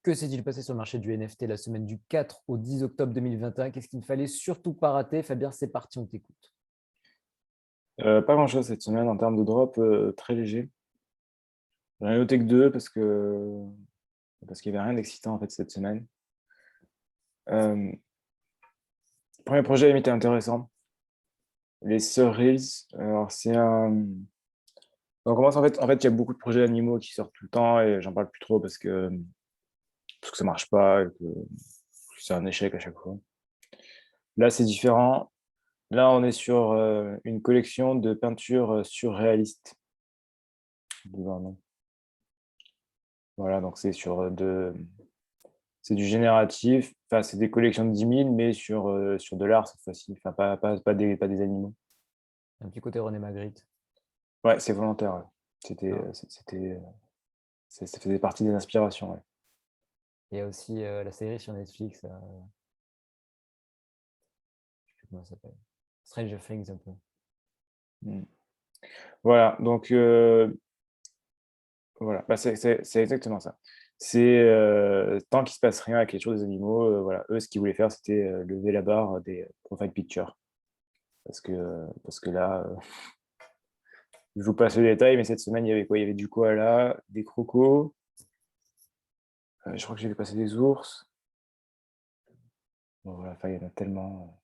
Que s'est-il passé sur le marché du NFT la semaine du 4 au 10 octobre 2021? Qu'est-ce qu'il ne fallait surtout pas rater? Fabien, c'est parti, on t'écoute. Pas grand-chose cette semaine en termes de drop, très léger. J'en ai noté que 2 parce qu'il y avait rien d'excitant en fait cette semaine. Hem, 1er projet limite intéressant, les Sœurs Reels. Alors c'est un on commence il y a beaucoup de projets animaux qui sortent tout le temps et j'en parle plus trop parce que ça marche pas et que c'est un échec à chaque fois. Là, c'est différent. Là, on est sur, une collection de peintures, surréalistes. Vraiment. Voilà, donc c'est du génératif, enfin, c'est des collections de 10 000 mais sur de l'art cette fois-ci, enfin pas des animaux. Un petit côté René Magritte. Ouais, c'est volontaire, ouais. C'était, Hein. ça faisait partie des inspirations, ouais. Il y a aussi la série sur Netflix, je sais plus comment ça s'appelle. Stranger Things un peu. Mmh. Voilà, donc voilà, bah, c'est exactement ça. C'est, tant qu'il se passe rien avec les tours des animaux, voilà, eux, ce qu'ils voulaient faire, c'était, lever la barre des profile pictures parce que là, je vous passe le détail, mais cette semaine, il y avait quoi? Il y avait du koala, des crocos, je crois que j'ai vu passer des ours. Bon voilà, enfin, il y en a tellement.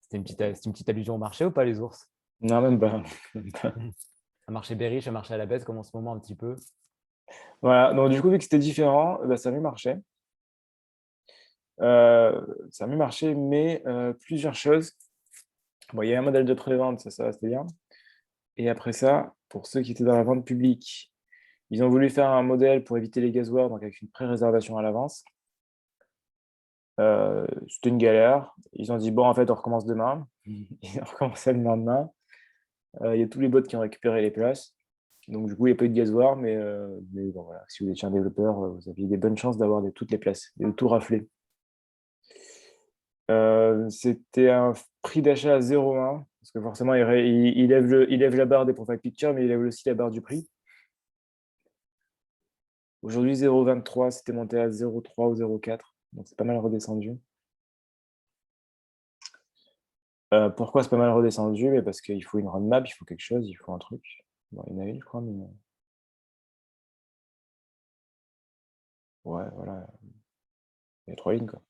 C'était une petite allusion au marché ou pas, les ours? Non, même pas, même pas. Un marché bearish, un marché à la baisse, comme en ce moment un petit peu. Voilà, donc du coup, vu que c'était différent, bah, ça a mieux marché. Ça a mieux marché, mais plusieurs choses. Bon, il y a un modèle de prévente, ça restait bien et après ça, pour ceux qui étaient dans la vente publique, ils ont voulu faire un modèle pour éviter les gasoires, donc avec une pré-réservation à l'avance. C'était une galère. Ils ont dit: «Bon, en fait, on recommence demain». Ils ont recommencé le lendemain. Il y a tous les bots qui ont récupéré les places. Donc du coup, il y a pas eu de gasoires, mais bon, voilà, si vous étiez un développeur, vous aviez des bonnes chances d'avoir toutes les places et de tout rafler. C'était un prix d'achat à 0,1 parce que forcément, il lève la barre des profile pictures, mais il lève aussi la barre du prix. Aujourd'hui, 0,23, c'était monté à 0,3 ou 0,4, donc c'est pas mal redescendu. Pourquoi c'est pas mal redescendu? Mais parce qu'il faut une roadmap, il faut quelque chose, il faut un truc. Bon, il y en a une, je crois, mais ouais, voilà, il y a 3 lignes, quoi.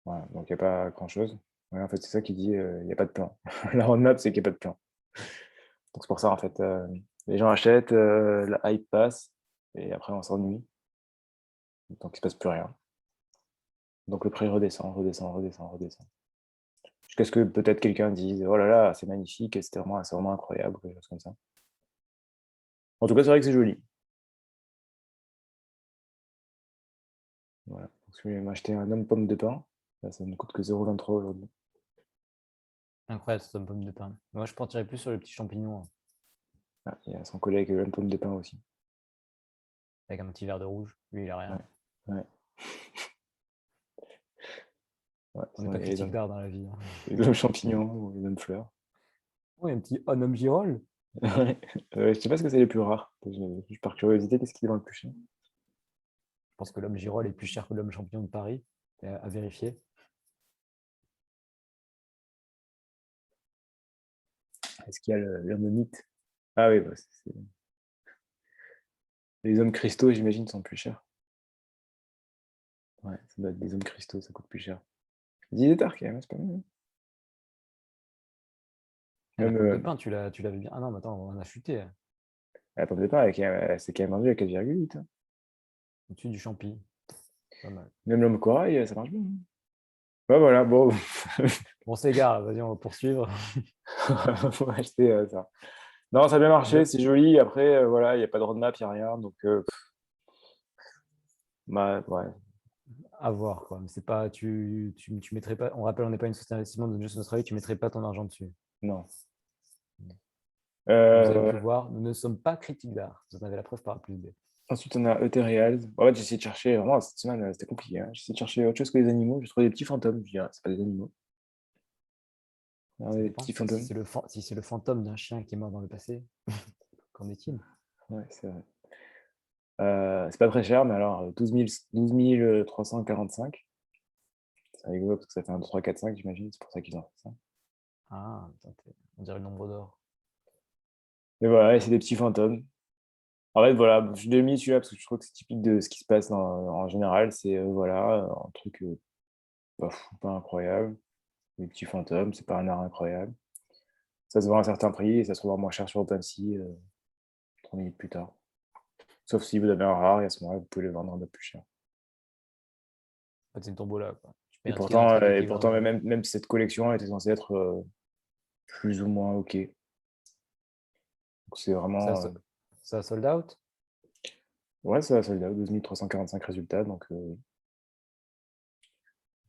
Voilà, donc il y a pas grand-chose. Ouais, en fait, c'est ça qui dit, il y a pas de plan. La roadmap, c'est qu'il y a pas de plan. Donc c'est pour ça, en fait, les gens achètent, la hype passe et après on s'ennuie, donc il se passe plus rien. Donc le prix redescend, redescend, redescend, redescend. Jusqu'à ce que peut-être quelqu'un dise: «Oh là là, c'est magnifique et c'est vraiment incroyable», ou quelque chose comme ça. En tout cas, c'est vrai que c'est joli. Voilà. Donc si vous voulez m'acheter un homme pomme de pin, bah, ça ne coûte que 0,23 aujourd'hui. Incroyable, cette pomme de pain. Moi, je partirais plus sur les petits champignons, hein, Ah, il y a son collègue, homme pomme de pin aussi. avec un petit verre de rouge. Lui, il a Ouais, rien. ouais, ouais, On n'est sinon pas il y a critique d'art dans la vie, hein. les hommes champignons ou les hommes fleurs. Oui, un petit homme girole. Ouais, je sais pas ce que c'est les plus rares. Juste par curiosité, qu'est-ce qui est dans le plus cher? Je pense que l'homme girole est plus cher que l'homme champignon de Paris. À vérifier. Est-ce qu'il y a l'homme mythe? Ah oui, bah, les hommes cristaux, j'imagine, sont plus chers. Ouais, ça doit être des hommes cristaux, ça coûte plus cher. 10 hectares quand même, c'est pas mal, hein. Et la Même, pomme de pain, tu l'avais bien. Ah non, mais attends, on a chuté, la pomme de pin, elle s'est quand même vendue à 4,8, hein. au-dessus du champi. Pas mal. Même l'homme corail, ça marche bien, hein. Bah, voilà, bon, Bon, on s'égare, vas-y, on va poursuivre. faut acheter, ça. Non, ça a bien marché, Je- c'est joli. Après, voilà, il y a pas de roadmap, il y a rien, donc bah, ouais. À voir, quoi. Mais c'est pas, tu mettrais pas. On rappelle, on n'est pas une société d'investissement de juste Australie, tu mettrais pas ton argent dessus. Non. Comme vous avez pu Heu, le voir, nous ne sommes pas critiques d'art. Vous en avez la preuve par A plus B. ensuite on a Ethereals. En fait, j'ai essayé de chercher vraiment cette semaine, c'était compliqué, hein. J'ai essayé de chercher autre chose que les animaux. J'ai trouvé des petits fantômes. Je dis: «Ah, c'est pas des animaux». Ah Ça ouais, des dépend. petits Si fantômes. si c'est le fantôme d'un chien qui est mort dans le passé, qu'en est-il? Ouais, c'est vrai. C'est pas très cher, mais alors 12 345. C'est rigolo parce que ça fait 1, 2, 3, 4, 5, j'imagine. C'est pour ça qu'ils ont fait ça. Ah, on dirait le nombre d'or. Mais voilà, et c'est des petits fantômes. En fait, voilà, je l'ai mis celui-là parce que je trouve que c'est typique de ce qui se passe en général. C'est voilà, un truc pas fou, pas incroyable. Des petits fantômes, c'est pas un art incroyable. Ça se vend à un certain prix et ça se revend moins cher sur OpenSea 3 minutes plus tard. Sauf si vous avez un rare et à ce moment-là, vous pouvez le vendre un peu plus cher. En fait, c'est une tombola, quoi. Tu payes Et un ticket d'entrée qui pourtant équivaut. même si cette collection était censée être plus ou moins OK. Donc c'est Ça, vraiment. ça sold out? Ouais, ça a sold out, 12 345 résultats. Donc,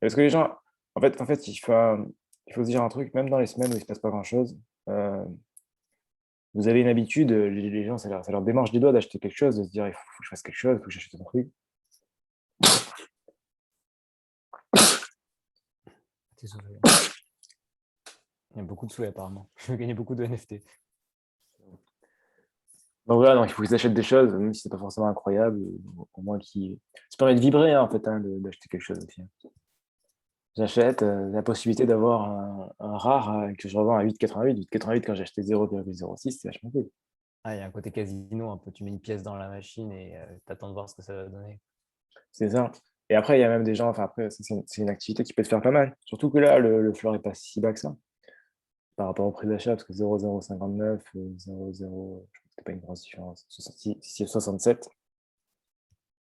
parce que les gens, en fait, il faut se dire un truc, même dans les semaines où il se passe pas grand-chose, euh, vous avez une habitude, les gens, ça leur démange des doigts d'acheter quelque chose, de se dire il faut que je fasse quelque chose, il faut que j'achète un truc. Désolé. Il y a beaucoup de souhaits, apparemment. Je veux gagner beaucoup de NFT. Donc voilà, donc il faut qu'ils achètent des choses, même si c'est pas forcément incroyable, au moins qui. Ça permet de vibrer, hein, en fait, hein, d'acheter quelque chose aussi, hein. J'achète la possibilité d'avoir un rare que je revends à 8,88. 8,88 quand j'ai acheté 0,06, c'est vachement cool. Ah, il y a un côté casino un peu. Tu mets une pièce dans la machine et t'attends de voir ce que ça va donner. C'est ça. Et après, il y a même des gens, enfin après, ça, c'est une activité qui peut te faire pas mal. Surtout que là, le floor est pas si bas que ça par rapport au prix d'achat, parce que 0,059, 0,0, je crois que c'était pas une grosse différence, 67,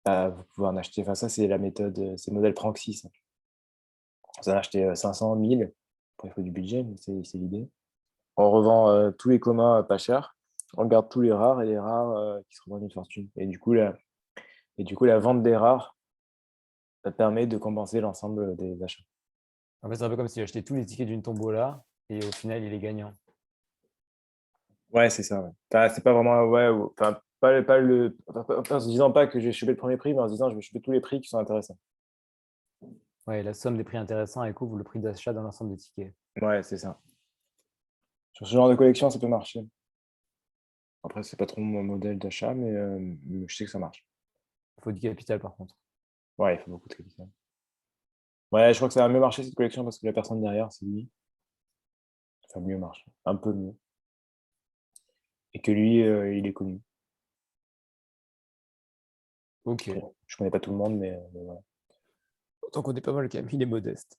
vous pouvez en acheter, enfin ça c'est la méthode, c'est le modèle Pranksy, ça. Vous en achetez 500, 1000, après il faut du budget, mais c'est l'idée. On revend tous les communs pas cher, on garde tous les rares et les rares qui se revendent une fortune. Et du coup, la vente des rares, ça permet de compenser l'ensemble des achats. En fait, c'est un peu comme si j'achetais tous les tickets d'une tombola et au final, il est gagnant. Ouais, c'est ça, ouais. Enfin, c'est pas vraiment, ouais, enfin, en se disant pas que je vais choper le premier prix, mais en se disant je vais choper tous les prix qui sont intéressants. Ouais, la somme des prix intéressants, elle couvre le prix d'achat dans l'ensemble des tickets. Ouais, c'est ça. Sur ce genre de collection, ça peut marcher. Après, c'est pas trop mon modèle d'achat, mais je sais que ça marche. Il faut du capital, par contre. Ouais, il faut beaucoup de capital. Ouais, je crois que ça a mieux marché cette collection parce que la personne derrière, c'est lui. Enfin, mieux marche. Un peu mieux. Et que lui, il est connu. Ok. Bon, je connais pas tout le monde, mais voilà. Tant qu'on est pas mal quand même, il est modeste.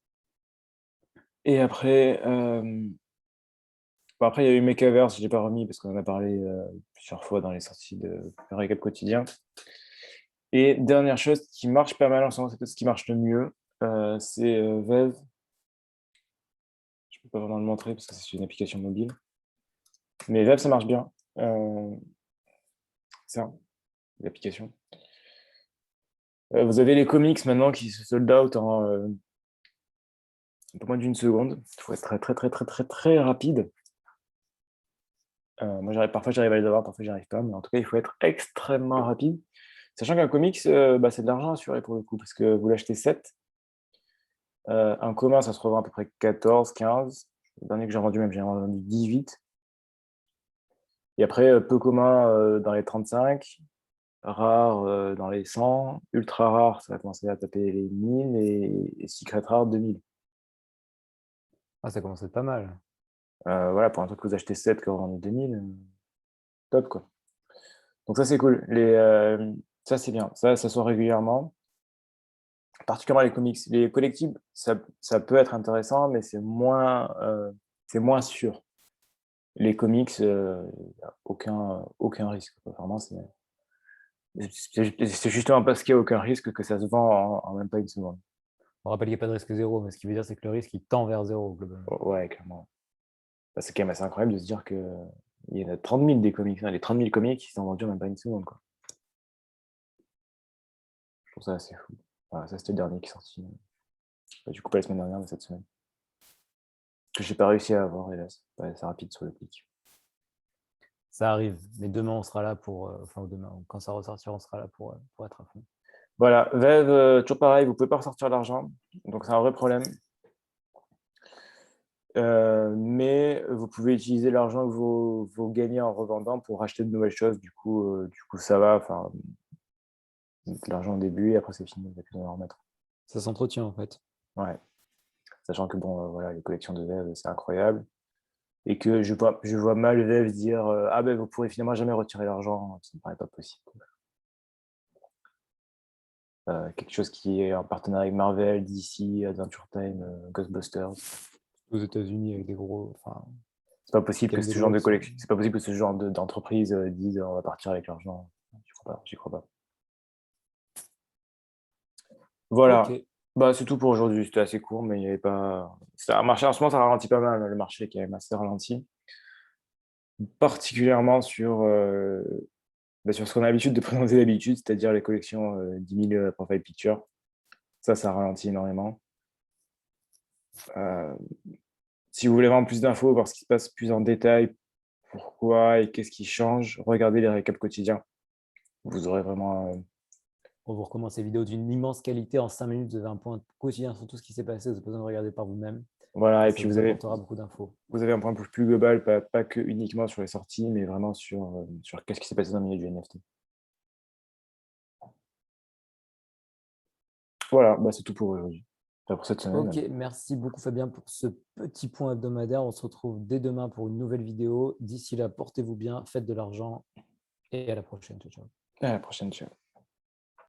Et après, bon, après, il y a eu Makeverse, je l'ai pas remis parce qu'on en a parlé plusieurs fois dans les sorties de récap quotidien. Et dernière chose qui marche pas mal en ce moment, c'est peut-être ce qui marche le mieux, c'est Vev. Je peux pas vraiment le montrer parce que c'est une application mobile. Mais Vev, ça marche bien. Ça, l'application. Vous avez les comics maintenant qui se sold out en un peu moins d'une seconde. Il faut être très, très, très, très, très, très rapide. Moi, parfois, j'arrive à les avoir, parfois, j'y arrive pas. Mais en tout cas, il faut être extrêmement rapide. Sachant qu'un comics, c'est de l'argent assuré pour le coup, parce que vous l'achetez 7. Un commun, ça se revend à peu près 14, 15. Le dernier que j'ai vendu, même, j'ai vendu 18. Et après, peu commun dans les 35, rare dans les 100, ultra rare, ça va commencer à taper les 1000 et secret rare 2000. Ah, ça commence à être pas mal. Voilà, pour un truc que vous achetez 7, que vous vendez 2000, top quoi. Donc ça, c'est cool. Ça, c'est bien. Ça sort régulièrement. Particulièrement les comics. Les collectibles, ça peut être intéressant, mais c'est moins sûr. Les comics, il n'y a aucun risque, quoi. Vraiment, c'est justement parce qu'il n'y a aucun risque que ça se vend en même pas une seconde. On rappelle qu'il n'y a pas de risque zéro, mais ce qui veut dire, c'est que le risque, il tend vers zéro, globalement. Ouais, clairement. Bah, c'est quand même assez incroyable de se dire qu'il y en a 30 000 des comics, hein. Les 30 000 comics qui sont vendus en même pas une seconde, quoi. Je trouve ça assez fou. Voilà, ça, c'était le dernier qui est sorti. Du coup, pas la semaine dernière, mais cette semaine. Que j'ai pas réussi à avoir, hélas. Pas assez rapide sur le clic. Ça arrive, mais demain, on sera là pour. Enfin, demain, quand ça ressortira, on sera là pour être à fond. Voilà, Vev, toujours pareil, vous pouvez pas ressortir l'argent, donc c'est un vrai problème. Mais vous pouvez utiliser l'argent que vous gagnez en revendant pour acheter de nouvelles choses. Du coup, ça va. Enfin, Donc, l'argent au début et après c'est fini, il n'y a plus besoin d'en remettre. Ça s'entretient en fait. Ouais. Sachant que bon, voilà, les collections de VEV, c'est incroyable. Et que je vois mal VEV dire ah ben vous pourrez finalement jamais retirer l'argent, ça me paraît pas possible. Quelque chose qui est en partenariat avec Marvel, DC, Adventure Time, Ghostbusters. Aux États-Unis avec des gros, enfin, C'est pas qui possible que tiennent des ce genre de grosses. collection, c'est pas possible que ce genre d'entreprise dise on va partir avec l'argent. J'y crois pas. Ok, Voilà. Bah, c'est tout pour aujourd'hui. C'était assez court, mais il y avait pas. C'est un marché en ce moment, ça ralentit pas mal. Le marché est quand même assez ralenti. Particulièrement sur ce qu'on a l'habitude de présenter d'habitude, c'est-à-dire les collections 10 000 profile pictures. Ça ralentit énormément. Euh, Si vous voulez vraiment plus d'infos, voir ce qui se passe plus en détail, pourquoi et qu'est-ce qui change, regardez les récaps quotidiens. Vous aurez vraiment. on vous recommence ces vidéos d'une immense qualité. En 5 minutes, vous avez un point quotidien sur tout ce qui s'est passé. Vous n'avez pas besoin de regarder par vous-même. Voilà, Et et ça puis vous apportera beaucoup d'infos. vous avez un point un peu plus global, pas que uniquement sur les sorties, mais vraiment sur qu'est-ce qui s'est passé dans le milieu du NFT. Voilà, bah, c'est tout pour aujourd'hui. Enfin, pour cette Ok, semaine. merci beaucoup Fabien pour ce petit point hebdomadaire. On se retrouve dès demain pour une nouvelle vidéo. D'ici là, portez-vous bien, faites de l'argent et à la prochaine. Ciao, ciao. À la prochaine, ciao.